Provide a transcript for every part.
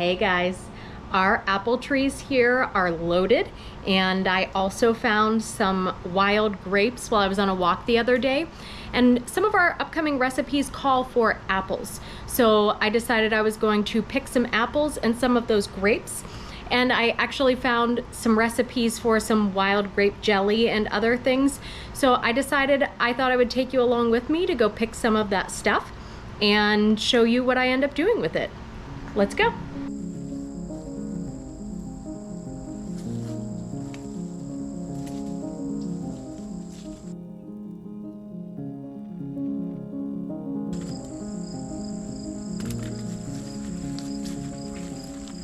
Hey guys, our apple trees here are loaded, and I also found some wild grapes while I was on a walk the other day. And some of our upcoming recipes call for apples. So I decided I was going to pick some apples and some of those grapes. And I actually found some recipes for some wild grape jelly and other things. So I decided I thought I would take you along with me to go pick some of that stuff and show you what I end up doing with it. Let's go.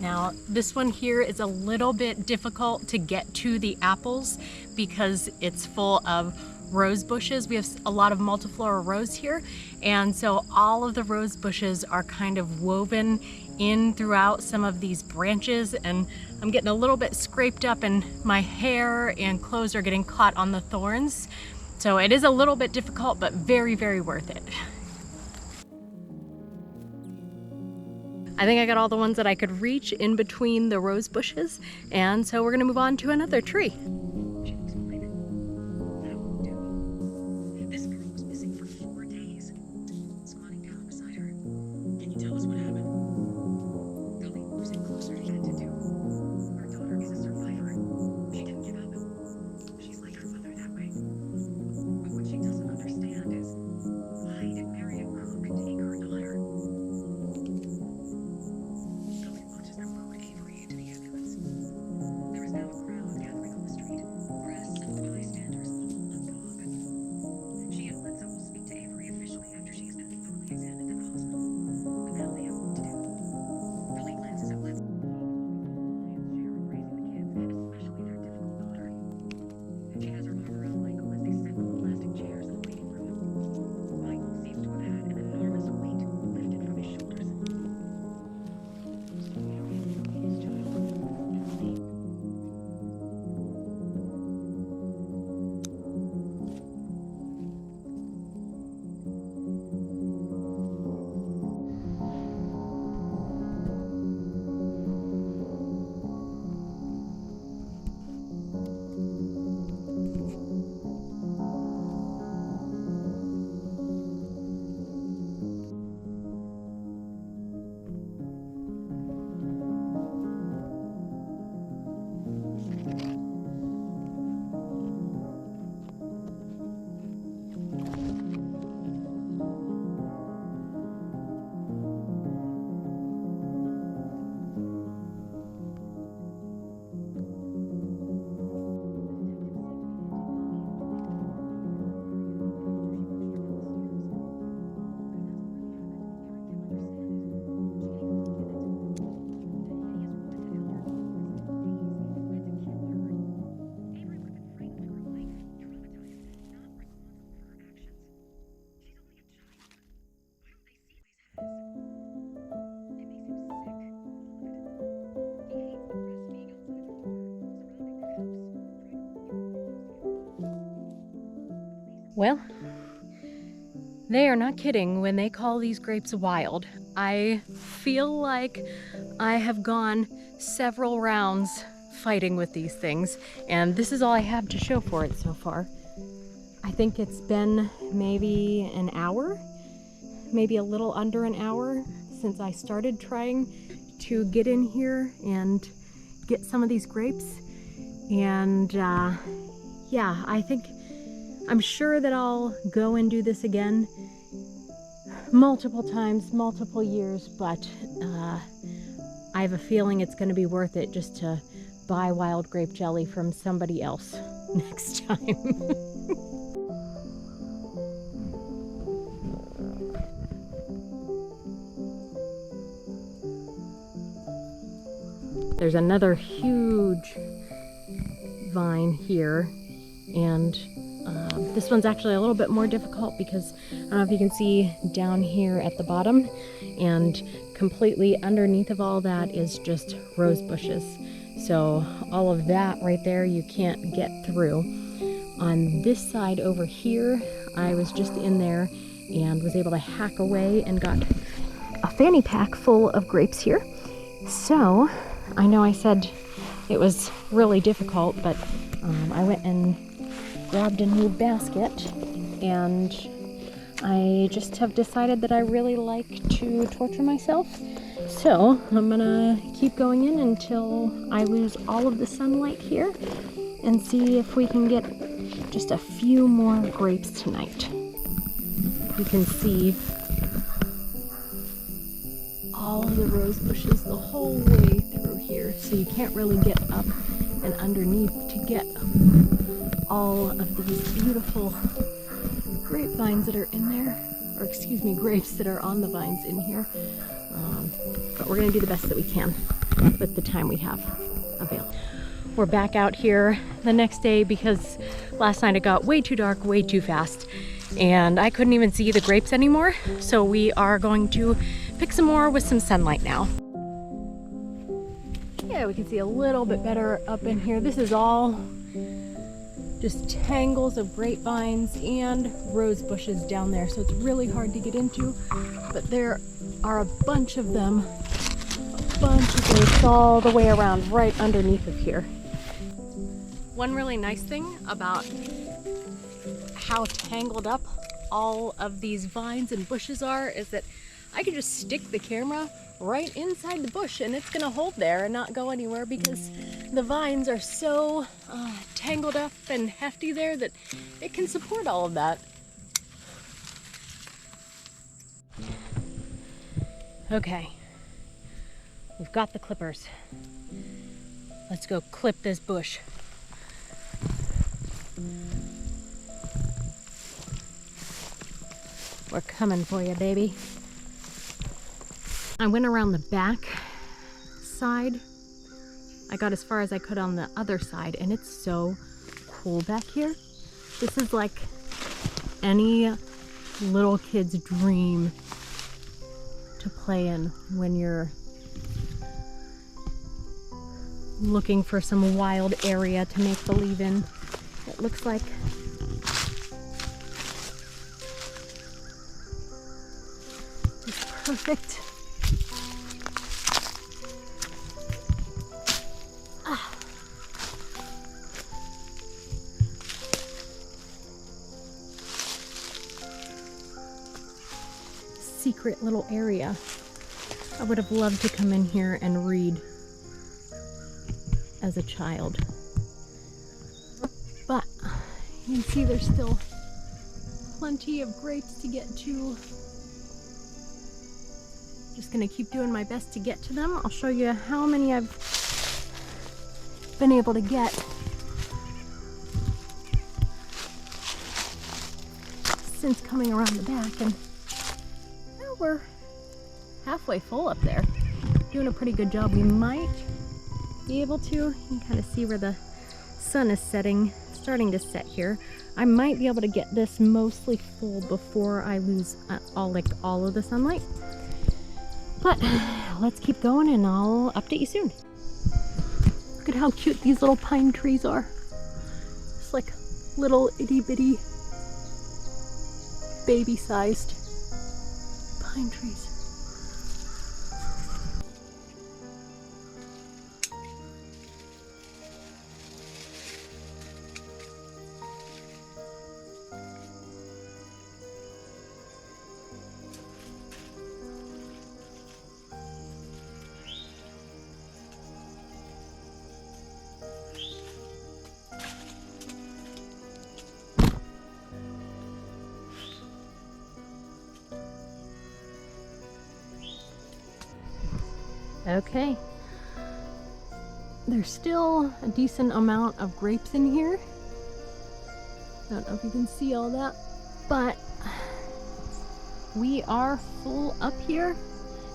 Now, this one here is a little bit difficult to get to the apples because it's full of rose bushes. We have a lot of multiflora rose here, and so all of the rose bushes are kind of woven in throughout some of these branches, and I'm getting a little bit scraped up, and my hair and clothes are getting caught on the thorns. So it is a little bit difficult, but very, very worth it. I think I got all the ones that I could reach in between the rose bushes, and so we're gonna move on to another tree. This girl was missing for 4 days. Squatting down beside her. Can you tell us what happened? Gully moves in closer to get to do. Her daughter is a survivor. She didn't give up. She's like her mother that way. But what she doesn't understand is why did Mary and Cook take her daughter? Gully watches them load Avery into the ambulance. There is now a crowd gathering on the street. Press and bystanders all untalk. She and Linda will speak to Avery officially after she has been thoroughly examined at the hospital. But now they have work to do. Gully glances at Linda. Sharon raising the kids, and especially their difficult daughter. She has her arm around Michael as they sit on the plastic chairs in the waiting room. Michael seems to have had an enormous weight lifted from his shoulders. His child. Well, they are not kidding when they call these grapes wild. I feel like I have gone several rounds fighting with these things, and this is all I have to show for it so far. I think it's been maybe an hour, maybe a little under an hour since I started trying to get in here and get some of these grapes. And yeah, I'm sure that I'll go and do this again multiple times, multiple years, but I have a feeling it's going to be worth it just to buy wild grape jelly from somebody else next time. There's another huge vine here, and this one's actually a little bit more difficult because I don't know if you can see down here at the bottom, and completely underneath of all that is just rose bushes. So all of that right there you can't get through. On this side over here, I was just in there and was able to hack away and got a fanny pack full of grapes here. So, I know I said it was really difficult, but I went and grabbed a new basket, and I just have decided that I really like to torture myself. So, I'm gonna keep going in until I lose all of the sunlight here and see if we can get just a few more grapes tonight. You can see all of the rose bushes the whole way through here, so you can't really get up and underneath to get all of these beautiful grapevines that are in there, or excuse me, grapes that are on the vines in here. But we're gonna do the best that we can with the time we have available. We're back out here the next day because last night it got way too dark, way too fast, and I couldn't even see the grapes anymore. So we are going to pick some more with some sunlight now. Yeah, we can see a little bit better up in here. This is all just tangles of grapevines and rose bushes down there, so it's really hard to get into, but there are a bunch of them, a bunch of grapes all the way around right underneath of here. One really nice thing about how tangled up all of these vines and bushes are is that I can just stick the camera right inside the bush and it's gonna hold there and not go anywhere because the vines are so tangled up and hefty there that it can support all of that. Okay, we've got the clippers. Let's go clip this bush. We're coming for you, baby. I went around the back side. I got as far as I could on the other side, and it's so cool back here. This is like any little kid's dream to play in when you're looking for some wild area to make believe in. It looks like it's perfect. Secret little area. I would have loved to come in here and read as a child. But you can see there's still plenty of grapes to get to. Just gonna keep doing my best to get to them. I'll show you how many I've been able to get since coming around the back, and we're halfway full up there. Doing a pretty good job. We might be able to, you can kind of see where the sun is starting to set here. I might be able to get this mostly full before I lose all of the sunlight. But let's keep going and I'll update you soon. Look at how cute these little pine trees are. Just like little itty bitty baby-sized pine trees. Okay, there's still a decent amount of grapes in here. I don't know if you can see all that, but we are full up here.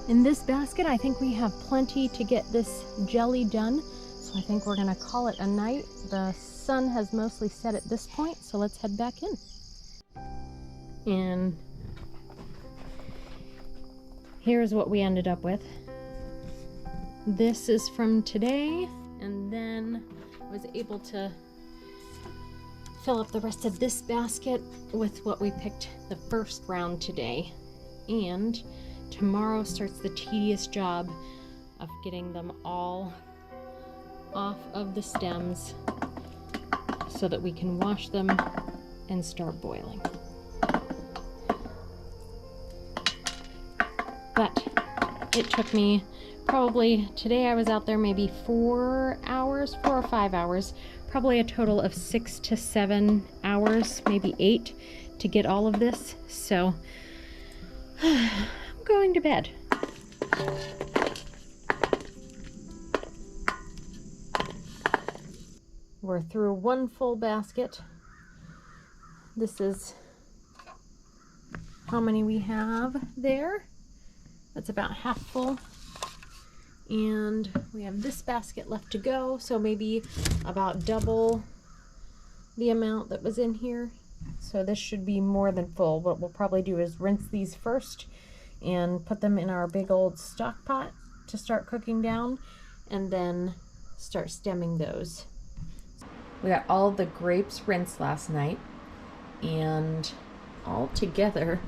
In this basket, I think we have plenty to get this jelly done, so I think we're gonna call it a night. The sun has mostly set at this point, so let's head back in. And here's what we ended up with. This is from today, and then I was able to fill up the rest of this basket with what we picked the first round today. And tomorrow starts the tedious job of getting them all off of the stems so that we can wash them and start boiling. But it took me probably, today I was out there maybe 4 hours, 4 or 5 hours, probably a total of 6 to 7 hours, maybe 8 to get all of this. So I'm going to bed. We're through one full basket. This is how many we have there. That's about half full. And we have this basket left to go, so maybe about double the amount that was in here. So this should be more than full. What we'll probably do is rinse these first and put them in our big old stock pot to start cooking down, and then start stemming those. We got all the grapes rinsed last night, and all together,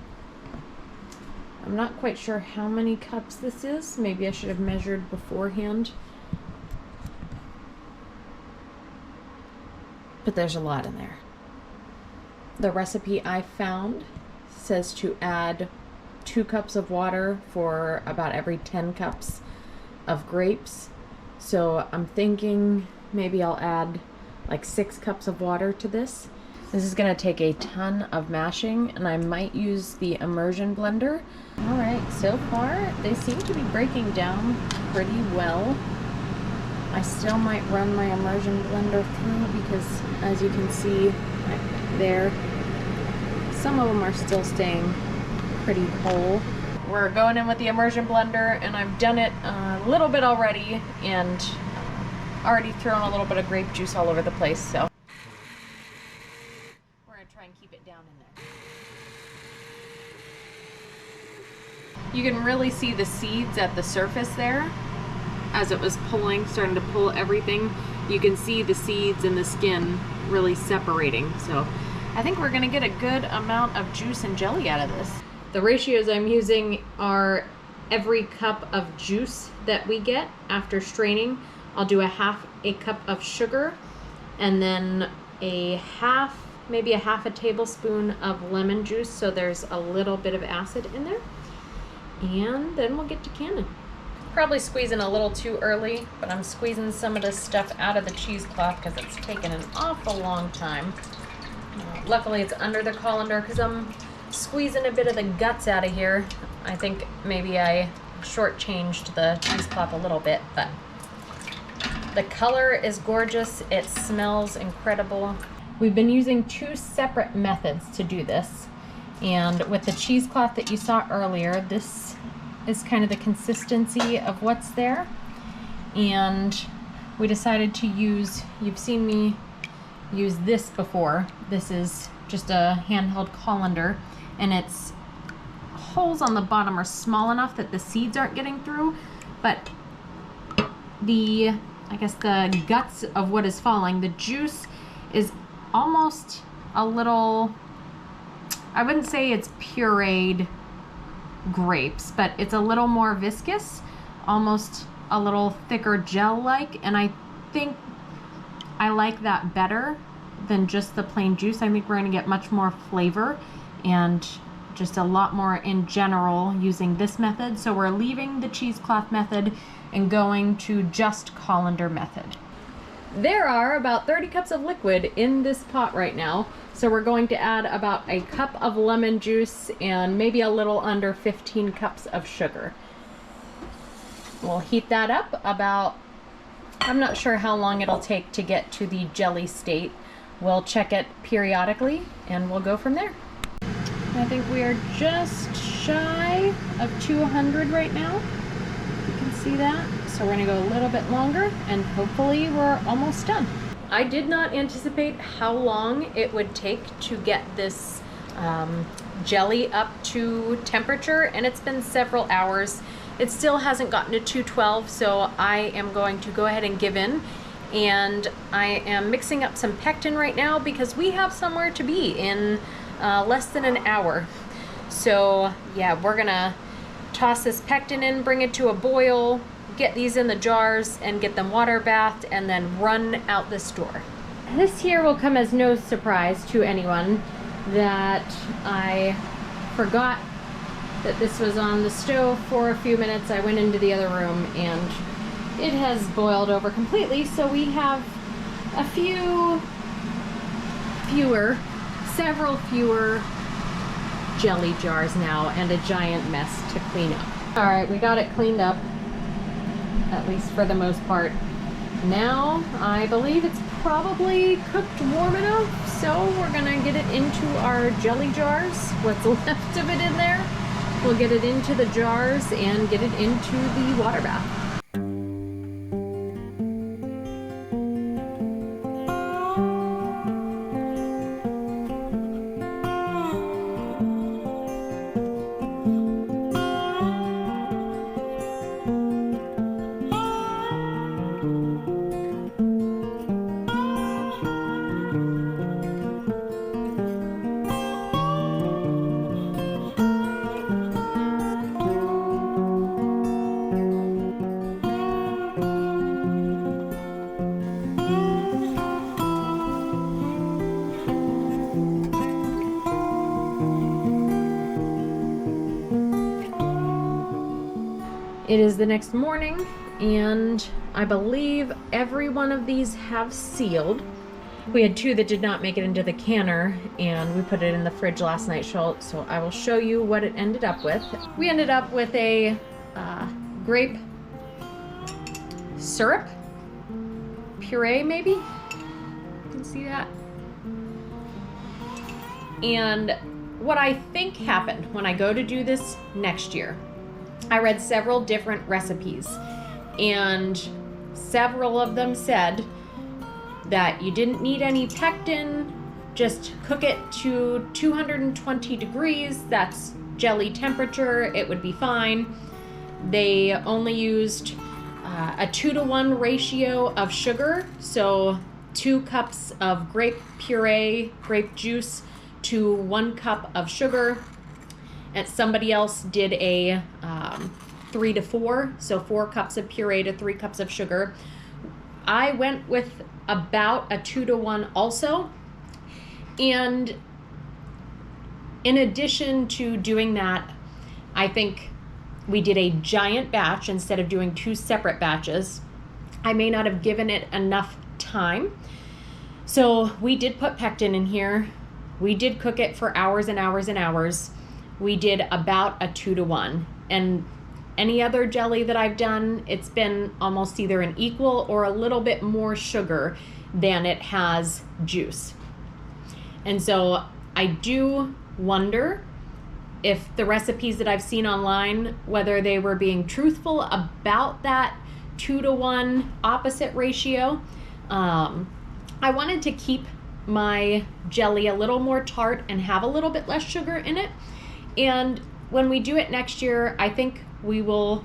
I'm not quite sure how many cups this is. Maybe I should have measured beforehand. But there's a lot in there. The recipe I found says to add 2 cups of water for about every 10 cups of grapes. So I'm thinking maybe I'll add like 6 cups of water to this. This is gonna take a ton of mashing, and I might use the immersion blender. All right, so far they seem to be breaking down pretty well. I still might run my immersion blender through because, as you can see right there, some of them are still staying pretty whole. We're going in with the immersion blender, and I've done it a little bit already and already thrown a little bit of grape juice all over the place, so we're gonna try and keep it down in there. You can really see the seeds at the surface there as it was pulling, starting to pull everything. You can see the seeds and the skin really separating. So I think we're gonna get a good amount of juice and jelly out of this. The ratios I'm using are every cup of juice that we get after straining, I'll do a cup of sugar, and then maybe a half a tablespoon of lemon juice, so there's a little bit of acid in there. And then we'll get to canning. Probably squeezing a little too early, but I'm squeezing some of this stuff out of the cheesecloth because it's taken an awful long time. Luckily it's under the colander because I'm squeezing a bit of the guts out of here. I think maybe I shortchanged the cheesecloth a little bit, but the color is gorgeous. It smells incredible. We've been using 2 separate methods to do this. And with the cheesecloth that you saw earlier, this is kind of the consistency of what's there. And we decided to use, you've seen me use this before. This is just a handheld colander, and its holes on the bottom are small enough that the seeds aren't getting through, but I guess the guts of what is falling, the juice is almost a little, I wouldn't say it's pureed grapes, but it's a little more viscous, almost a little thicker gel-like, and I think I like that better than just the plain juice. I think we're going to get much more flavor and just a lot more in general using this method. So we're leaving the cheesecloth method and going to just colander method. There are about 30 cups of liquid in this pot right now. So we're going to add about a cup of lemon juice and maybe a little under 15 cups of sugar. We'll heat that up about, I'm not sure how long it'll take to get to the jelly state. We'll check it periodically and we'll go from there. I think we are just shy of 200 right now. You can see that. So we're gonna go a little bit longer and hopefully we're almost done. I did not anticipate how long it would take to get this jelly up to temperature, and it's been several hours. It still hasn't gotten to 212, so I am going to go ahead and give in. And I am mixing up some pectin right now because we have somewhere to be in less than an hour. So yeah, we're gonna toss this pectin in, bring it to a boil, get these in the jars and get them water bathed and then run out this door. This here will come as no surprise to anyone that I forgot that this was on the stove for a few minutes. I went into the other room and it has boiled over completely, so we have several fewer jelly jars now and a giant mess to clean up. All right, we got it cleaned up, at least for the most part. Now, I believe it's probably cooked warm enough, so we're gonna get it into our jelly jars. What's left of it in there, we'll get it into the jars and get it into the water bath. It is the next morning, and I believe every one of these have sealed. We had two that did not make it into the canner, and we put it in the fridge last night, so I will show you what it ended up with. We ended up with a grape syrup, puree maybe? You can see that. And what I think happened when I go to do this next year, I read several different recipes, and several of them said that you didn't need any pectin, just cook it to 220 degrees, that's jelly temperature, it would be fine. They only used a 2-to-1 ratio of sugar, so 2 cups of grape puree, grape juice to 1 cup of sugar. And somebody else did a 3-to-4, so 4 cups of puree to 3 cups of sugar. I went with about a 2-to-1 also. And in addition to doing that, I think we did a giant batch instead of doing 2 separate batches. I may not have given it enough time. So we did put pectin in here. We did cook it for hours and hours and hours. We did about a 2-to-1, and any other jelly that I've done, it's been almost either an equal or a little bit more sugar than it has juice. And so I do wonder if the recipes that I've seen online, whether they were being truthful about that 2-to-1 opposite ratio. I wanted to keep my jelly a little more tart and have a little bit less sugar in it. And when we do it next year, I think we will,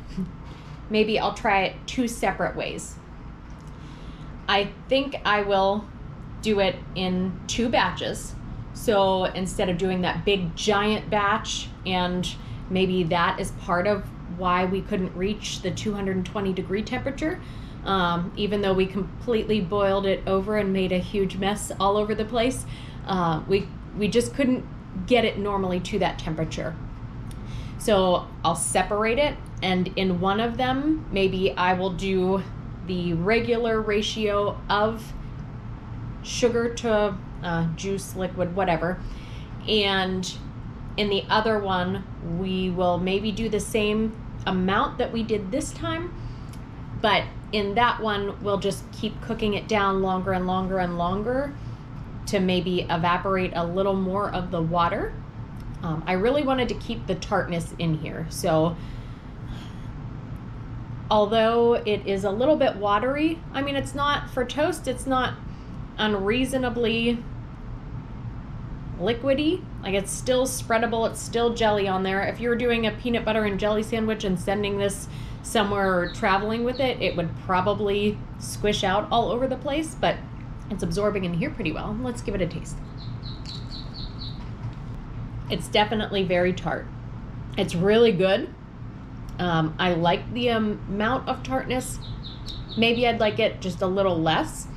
maybe I'll try it 2 separate ways. I think I will do it in 2 batches. So instead of doing that big giant batch, and maybe that is part of why we couldn't reach the 220 degree temperature, even though we completely boiled it over and made a huge mess all over the place, we just couldn't get it normally to that temperature. So I'll separate it, and in one of them, maybe I will do the regular ratio of sugar to juice, liquid, whatever. And in the other one, we will maybe do the same amount that we did this time, but in that one, we'll just keep cooking it down longer and longer and longer to maybe evaporate a little more of the water. I really wanted to keep the tartness in here. So although it is a little bit watery, I mean, it's not, for toast, it's not unreasonably liquidy. Like, it's still spreadable, it's still jelly on there. If you were doing a peanut butter and jelly sandwich and sending this somewhere or traveling with it, it would probably squish out all over the place, but it's absorbing in here pretty well. Let's give it a taste. It's definitely very tart. It's really good. I like the amount of tartness. Maybe I'd like it just a little less,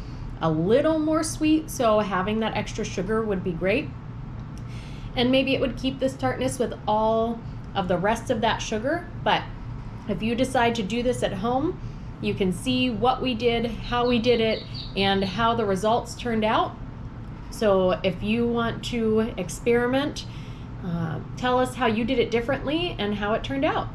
a little more sweet, so having that extra sugar would be great. And maybe it would keep this tartness with all of the rest of that sugar. But if you decide to do this at home, you can see what we did, how we did it, and how the results turned out. So if you want to experiment, tell us how you did it differently and how it turned out.